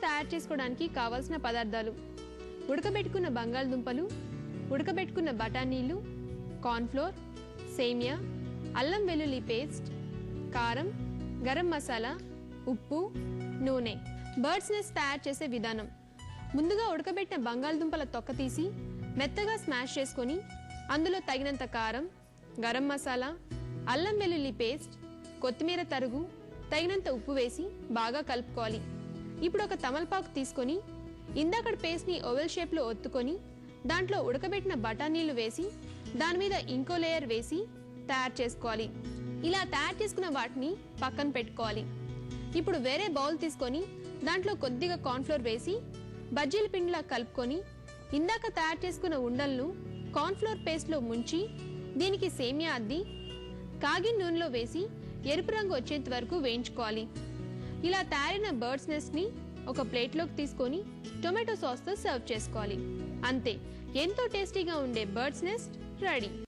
తయారు చేసుకోవడానికి కావాల్సిన పదార్థాలు: ఉడకబెట్టుకున్న బంగాళదుంపలు, ఉడకబెట్టుకున్న బఠానీలు, కార్న్ ఫ్లోర్, సేమియా, అల్లం వెల్లుల్లి పేస్ట్, కారం, గరం మసాలా, ఉప్పు, నూనె. బర్డ్స్ నెస్ట్ తయారు చేసే విధానం: ముందుగా ఉడకబెట్టిన బంగాళదుంపల తొక్క తీసి మెత్తగా స్మాష్ చేసుకొని అందులో తగినంత కారం, గరం మసాలా, అల్లం వెల్లుల్లి పేస్ట్, కొత్తిమీర తరుగు, తగినంత ఉప్పు వేసి బాగా కలుపుకోవాలి. ఇప్పుడు ఒక తమలపాకు తీసుకొని ఇందాకటి పేస్ట్ని ఓవెల్ షేప్లో ఒత్తుకొని దాంట్లో ఉడకబెట్టిన బఠానీలు వేసి దాని మీద ఇంకో లేయర్ వేసి తయారు చేసుకోవాలి. ఇలా తయారు చేసుకున్న వాటిని పక్కన పెట్టుకోవాలి. ఇప్పుడు వేరే బౌల్ తీసుకొని దాంట్లో కొద్దిగా కార్న్ఫ్లోర్ వేసి బజ్జీల పిండిలా కలుపుకొని ఇందాక తయారు చేసుకున్న ఉండలను కార్న్ఫ్లోర్ పేస్ట్లో ముంచి దీనికి సేమియా అద్ది కాగిన నూనెలో వేసి ఎరుపు రంగు వచ్చేంత వరకు వేయించుకోవాలి. ఇలా తయారైన బర్డ్స్ నెస్ట్ ని ఒక ప్లేట్లోకి తీసుకొని టొమాటో సాస్తో సర్వ్ చేసుకోవాలి. అంతే, ఎంతో టేస్టీగా ఉండే బర్డ్స్ నెస్ట్ రెడీ.